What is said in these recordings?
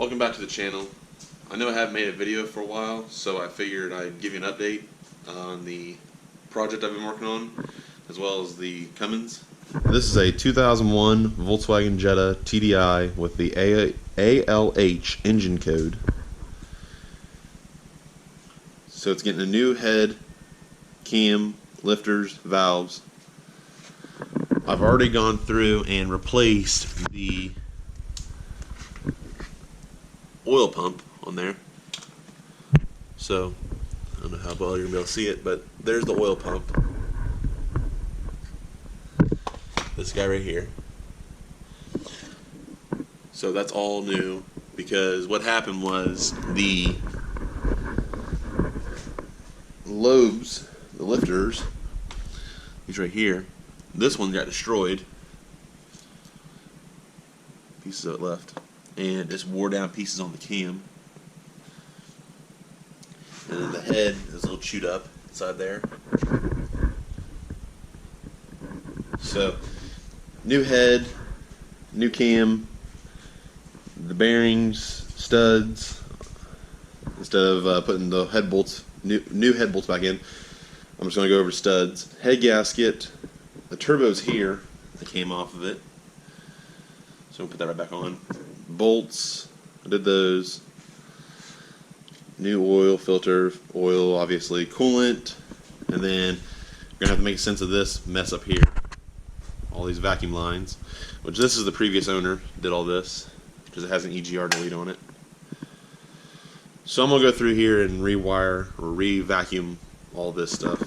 Welcome back to the channel. I know I haven't made a video for a while, so I figured I'd give you an update on the project I've been working on, as well as the Cummins. This is a 2001 Volkswagen Jetta TDI with the ALH engine code. So it's getting a new head, cam, lifters, valves. I've already gone through and replaced the oil pump on there. So I don't know how well you're gonna be able to see it, but there's the oil pump. This guy right here. So that's all new, because what happened was the lobes, the lifters, these right here, this one got destroyed, pieces of it left, and just wore down pieces on the cam, and then the head is a little chewed up inside there. So new head, new cam, the bearings, studs. Instead of putting the head bolts, new head bolts back in, I'm just going to go over studs. Head gasket, the turbo's here, that came off of it, so we'll put that right back on. Bolts, I did those. New oil filter, oil obviously, coolant, and then we're going to have to make sense of this mess up here. All these vacuum lines, which this is the previous owner did all this, because it has an EGR delete on it. So I'm going to go through here and rewire or re-vacuum all this stuff,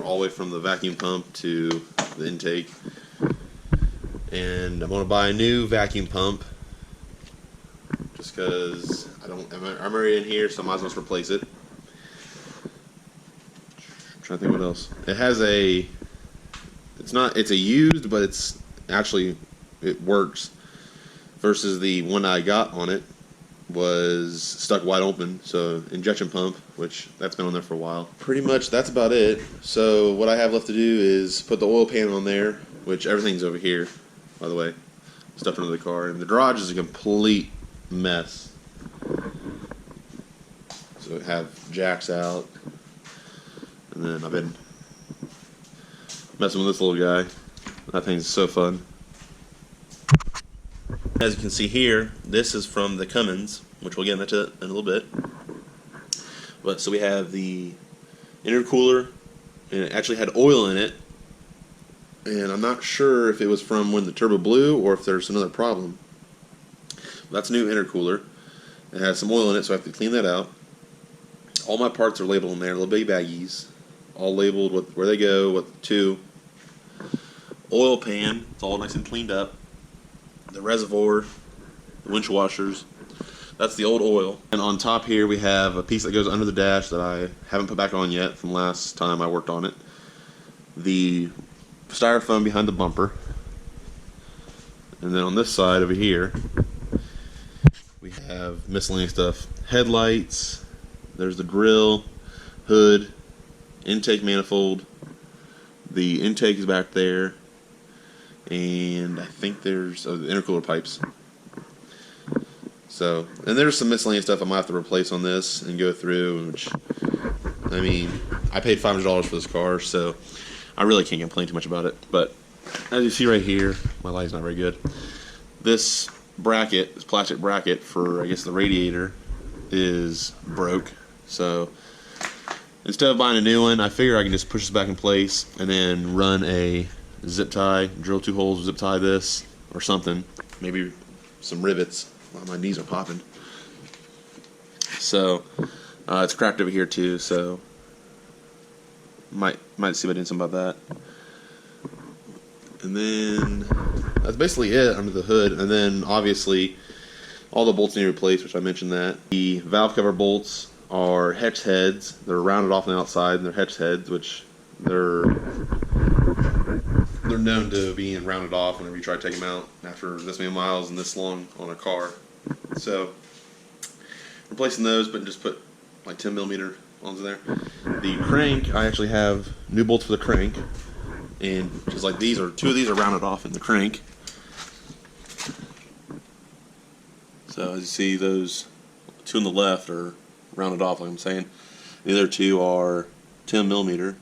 all the way from the vacuum pump to the intake. And I'm going to buy a new vacuum pump, just because I'm already in here, so I might as well just replace it. I'm trying to think what else. It has it's a used, but it works, versus the one I got on it was stuck wide open. So injection pump, which that's been on there for a while. Pretty much that's about it. So what I have left to do is put the oil pan on there, which everything's over here, by the way, stuff under the car, and the garage is a complete mess. So I have jacks out, and then I've been messing with this little guy. That thing's so fun. As you can see here, this is from the Cummins, which we'll get into in a little bit. But so we have the intercooler, and it actually had oil in it, and I'm not sure if it was from when the turbo blew or if there's another problem. That's a new intercooler. It has some oil in it, so I have to clean that out. All my parts are labeled in there, little bitty baggies, all labeled with where they go, what to. Oil pan, it's all nice and cleaned up. The reservoir, the windshield washers, that's the old oil. And on top here we have a piece that goes under the dash that I haven't put back on yet from last time I worked on it. The styrofoam behind the bumper. And then on this side over here we have miscellaneous stuff. Headlights, there's the grill, hood, intake manifold. The intake is back there. And I think there's the intercooler pipes. So, and there's some miscellaneous stuff I might have to replace on this and go through, which, I mean, I paid $500 for this car, so I really can't complain too much about it. But as you see right here, my light's not very good. This bracket, this plastic bracket for, I guess, the radiator is broke. So instead of buying a new one, I figure I can just push this back in place and then run a zip tie, drill 2 holes, zip tie this or something, maybe some rivets. Wow, my knees are popping. So it's cracked over here too, so might see about doing something about that. And then that's basically it under the hood. And then obviously all the bolts need replaced, which I mentioned that. The valve cover bolts are hex heads. They're rounded off on the outside, and they're hex heads, which they're known to being rounded off whenever you try to take them out after this many miles and this long on a car. So replacing those, but just put like 10mm ones in there. The crank, I actually have new bolts for the crank, and just like these are 2 of these are rounded off in the crank. So as you see, those two on the left are rounded off, like I'm saying. The other two are 10 millimeter.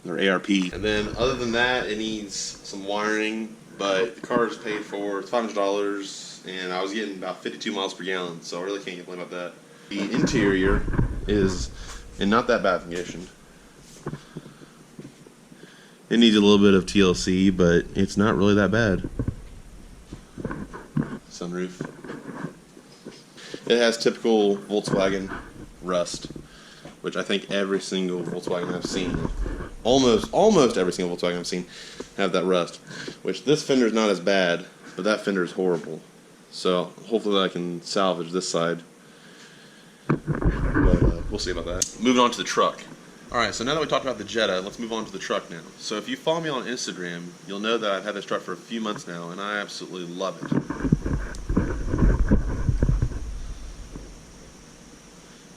They're ARP. And then other than that, it needs some wiring, but the car is paid for. It's $500, and I was getting about 52 miles per gallon, so I really can't complain about that. The interior is in not that bad condition. It needs a little bit of TLC, but it's not really that bad. Sunroof. It has typical Volkswagen rust, which I think every single Volkswagen I've seen, almost every single Volkswagen I've seen, have that rust. Which this fender is not as bad, but that fender is horrible. So hopefully I can salvage this side. But we'll see about that. Moving on to the truck. Alright, so now that we talked about the Jetta, let's move on to the truck now. So if you follow me on Instagram, you'll know that I've had this truck for a few months now, and I absolutely love it.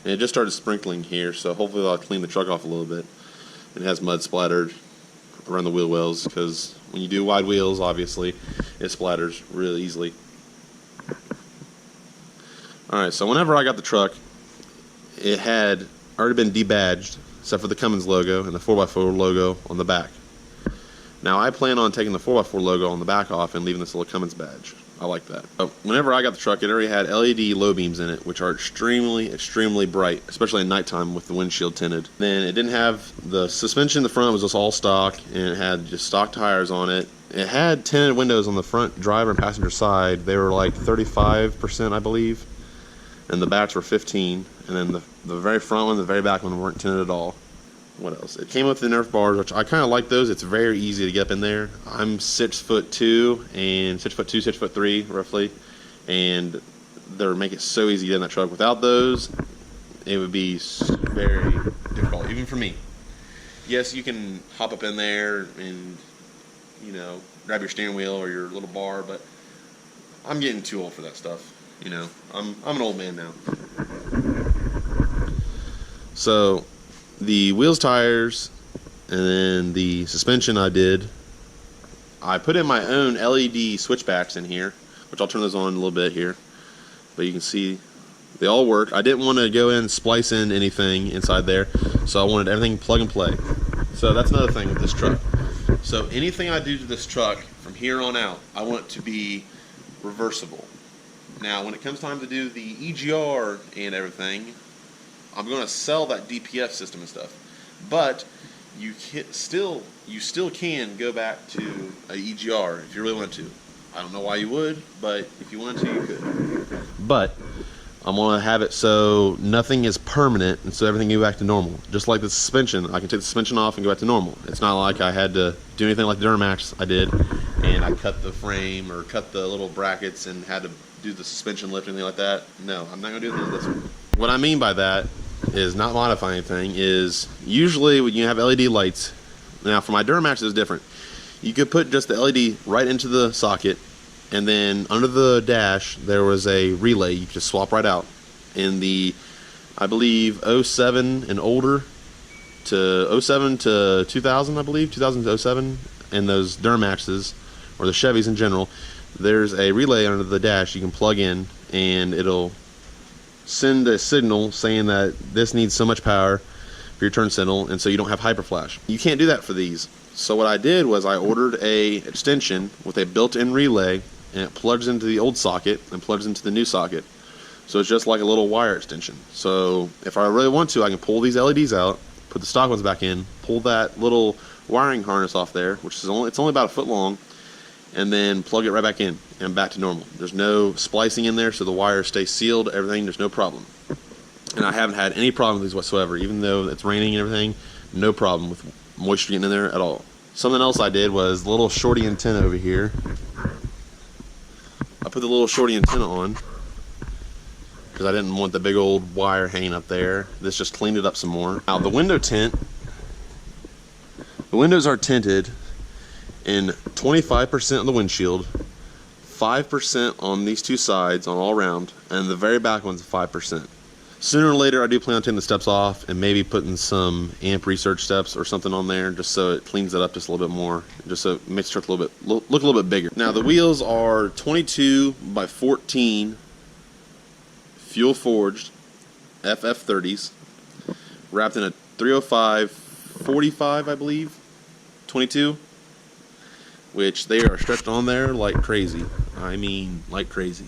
And it just started sprinkling here, so hopefully I'll clean the truck off a little bit. It has mud splattered around the wheel wells, because when you do wide wheels, obviously, it splatters really easily. Alright, so whenever I got the truck, it had already been debadged, except for the Cummins logo and the 4x4 logo on the back. Now I plan on taking the 4x4 logo on the back off and leaving this little Cummins badge. I like that. But whenever I got the truck, it already had LED low beams in it, which are extremely bright, especially at nighttime with the windshield tinted. Then it didn't have the suspension in the front, was just all stock, and it had just stock tires on it. It had tinted windows on the front driver and passenger side. They were like 35%, I believe, and the backs were 15, and then the very front one and the very back one weren't tinted at all. What else? It came with the Nerf bars, which I kind of like those. It's very easy to get up in there. I'm 6'2" and 6'3" roughly, and they make it so easy to get in that truck. Without those, it would be very difficult, even for me. Yes, you can hop up in there and, you know, grab your steering wheel or your little bar, but I'm getting too old for that stuff. You know, I'm an old man now. So the wheels, tires, and then the suspension I put in my own LED switchbacks in here, which I'll turn those on in a little bit here, but you can see they all work. I didn't want to go in and splice in anything inside there, so I wanted everything plug and play. So that's another thing with this truck. So anything I do to this truck from here on out, I want it to be reversible. Now when it comes time to do the EGR and everything, I'm going to sell that DPF system and stuff, but you still can go back to a EGR if you really want to. I don't know why you would, but if you wanted to, you could. But I'm going to have it so nothing is permanent, and so everything can go back to normal. Just like the suspension, I can take the suspension off and go back to normal. It's not like I had to do anything like the Duramax I did, and I cut the frame or cut the little brackets and had to do the suspension lift or anything like that. No, I'm not going to do anything like this. What I mean by that is not modify anything, is usually when you have LED lights, now for my Duramax it's different. You could put just the LED right into the socket, and then under the dash there was a relay you could just swap right out. In the, I believe, 07 and older, to 07 to 2000, I believe, 2000 to 07, and those Duramaxes, or the Chevys in general, there's a relay under the dash you can plug in, and it'll send a signal saying that this needs so much power for your turn signal, and so you don't have hyperflash. You can't do that for these. So what I did was I ordered a extension with a built-in relay, and it plugs into the old socket and plugs into the new socket. So it's just like a little wire extension. So if I really want to, I can pull these LEDs out, put the stock ones back in, pull that little wiring harness off there, which is it's only about a foot long, and then plug it right back in and back to normal. There's no splicing in there, so the wires stay sealed, everything, there's no problem. And I haven't had any problem with these whatsoever, even though it's raining and everything, no problem with moisture getting in there at all. Something else I did was the little shorty antenna over here. I put the little shorty antenna on because I didn't want the big old wire hanging up there. This just cleaned it up some more. Now the window tint, the windows are tinted in 25% on the windshield, 5% on these two sides on all around, and the very back one's 5%. Sooner or later, I do plan on taking the steps off and maybe putting some amp research steps or something on there, just so it cleans it up just a little bit more, just so it makes the truck look a little bit bigger. Now the wheels are 22 by 14 fuel forged FF30s wrapped in a 305 45, I believe, 22, which they are stretched on there like crazy. I mean, like crazy.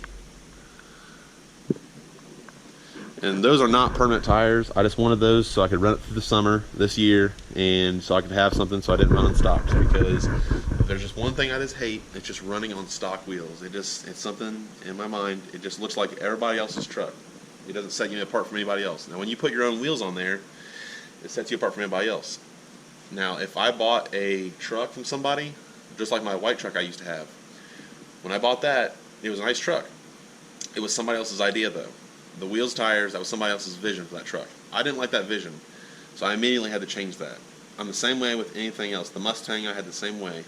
And those are not permanent tires. I just wanted those so I could run it through the summer this year, and so I could have something so I didn't run on stocks, because if there's just one thing I just hate, it's just running on stock wheels. It's something in my mind, it just looks like everybody else's truck. It doesn't set you apart from anybody else. Now when you put your own wheels on there, it sets you apart from anybody else. Now if I bought a truck from somebody, just like my white truck I used to have, when I bought that, it was a nice truck. It was somebody else's idea though. The wheels, tires, that was somebody else's vision for that truck. I didn't like that vision, so I immediately had to change that. I'm the same way with anything else. The Mustang, I had the same way.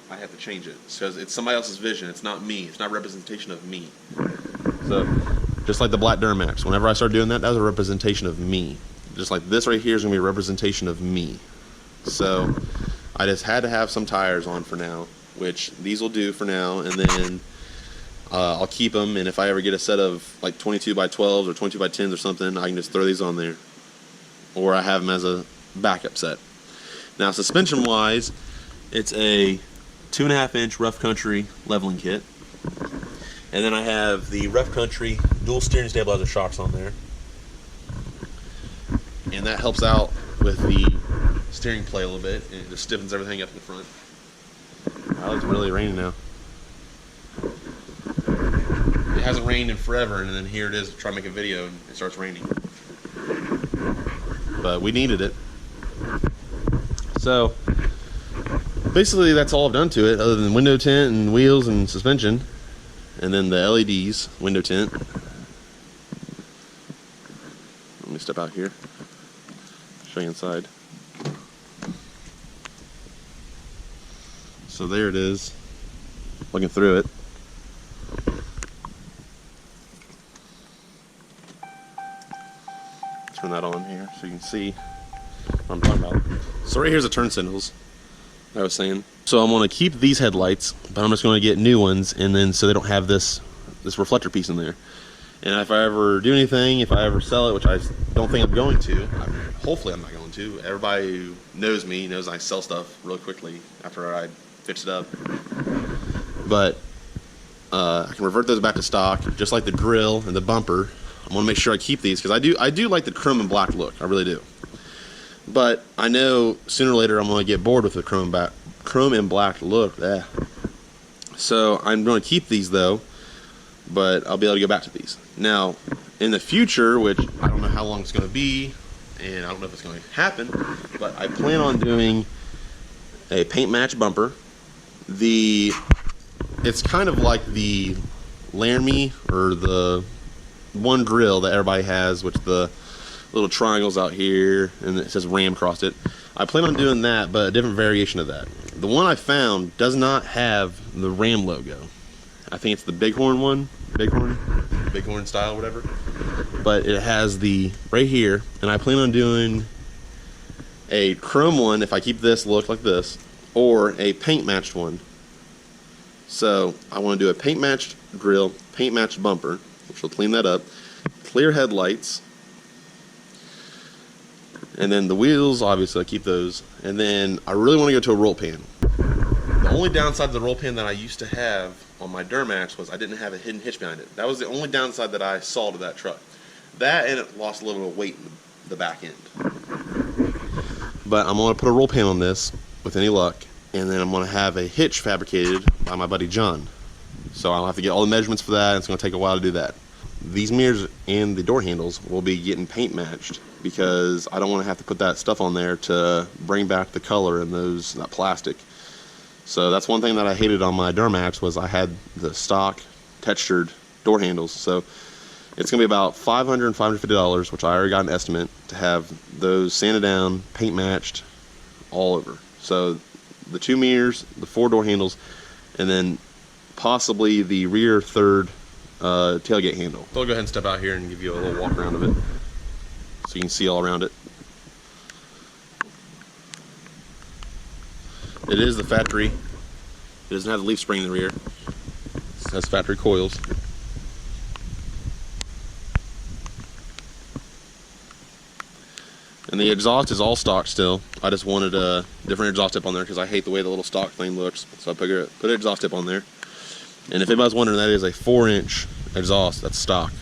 I had to change it because it's somebody else's vision. It's not me. It's not a representation of me. So, just like the black Duramax, whenever I started doing that, that was a representation of me. Just like this right here is going to be a representation of me. So, I just had to have some tires on for now, which these will do for now, and then I'll keep them, and if I ever get a set of like 22 by 12s or 22 by 10s or something, I can just throw these on there, or I have them as a backup set. Now suspension wise, it's a 2.5 inch Rough Country leveling kit, and then I have the Rough Country dual steering stabilizer shocks on there, and that helps out with the steering play a little bit, and it just stiffens everything up in the front. Oh, it's really raining now. It hasn't rained in forever, and then here it is trying to make a video and it starts raining. But we needed it. So basically that's all I've done to it, other than window tint and wheels and suspension, and then the LEDs, window tint. Let me step out here, show you inside. So there it is, looking through it. Turn that on here so you can see what I'm talking about. So right here's the turn signals I was saying. So I'm going to keep these headlights, but I'm just going to get new ones, and then so they don't have this reflector piece in there. And if I ever do anything, if I ever sell it, which I don't think I'm going to, hopefully I'm not going to. Everybody who knows me knows I sell stuff really quickly after I fix it up. But I can revert those back to stock, just like the grill and the bumper. I want to make sure I keep these because I do like the chrome and black look. I really do. But I know sooner or later I'm going to get bored with the chrome and black look. So I'm going to keep these though, but I'll be able to go back to these. Now, in the future, which I don't know how long it's going to be, and I don't know if it's going to happen, but I plan on doing a paint match bumper. It's kind of like the Laramie or the one grill that everybody has, which the little triangles out here and it says Ram across it. I plan on doing that, but a different variation of that. The one I found does not have the Ram logo. I think it's the Bighorn one, Bighorn style, whatever. But it has the right here, and I plan on doing a chrome one if I keep this look like this, or a paint matched one. So I want to do a paint matched grill, paint matched bumper, which will clean that up, clear headlights, and then the wheels, obviously I keep those, and then I really want to go to a roll pan. The only downside to the roll pan that I used to have on my Duramax was I didn't have a hidden hitch behind it. That was the only downside that I saw to that truck. That, and it lost a little bit of weight in the back end. But I'm going to put a roll pan on this with any luck, and then I'm going to have a hitch fabricated by my buddy John. So I'll have to get all the measurements for that, and it's going to take a while to do that. These mirrors and the door handles will be getting paint matched because I don't want to have to put that stuff on there to bring back the color and that plastic. So that's one thing that I hated on my Duramax was I had the stock textured door handles. So it's going to be about $500 $550, which I already got an estimate to have those sanded down, paint matched all over. So the 2 mirrors, the 4 door handles, and then possibly the rear third tailgate handle. So I'll go ahead and step out here and give you a little walk around of it so you can see all around it. It is the factory. It doesn't have the leaf spring in the rear. It has factory coils. And the exhaust is all stock still. I just wanted a different exhaust tip on there because I hate the way the little stock thing looks. So I put an exhaust tip on there. And if anybody's wondering, that is a 4-inch exhaust. That's stock.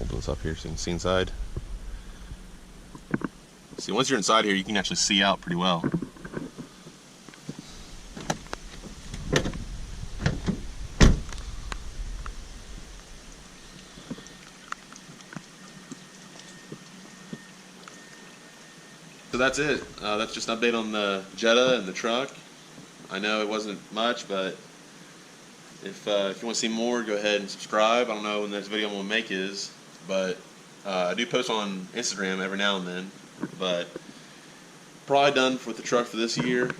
Open this up here so you can see inside. See, once you're inside here, you can actually see out pretty well. So that's it. That's just an update on the Jetta and the truck. I know it wasn't much, but if you want to see more, go ahead and subscribe. I don't know when the next video I'm going to make is, but I do post on Instagram every now and then. But probably done with the truck for this year.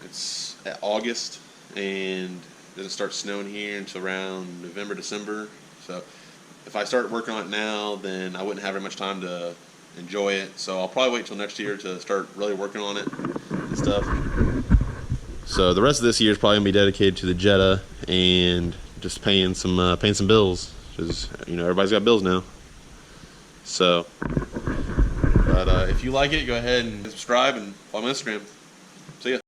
It's August, and it doesn't start snowing here until around November, December. So if I start working on it now, then I wouldn't have very much time to enjoy it. So I'll probably wait till next year to start really working on it and stuff. So the rest of this year is probably gonna be dedicated to the Jetta and just paying some bills, because everybody's got bills now. So, but if you like it, go ahead and subscribe and follow me on Instagram. See ya.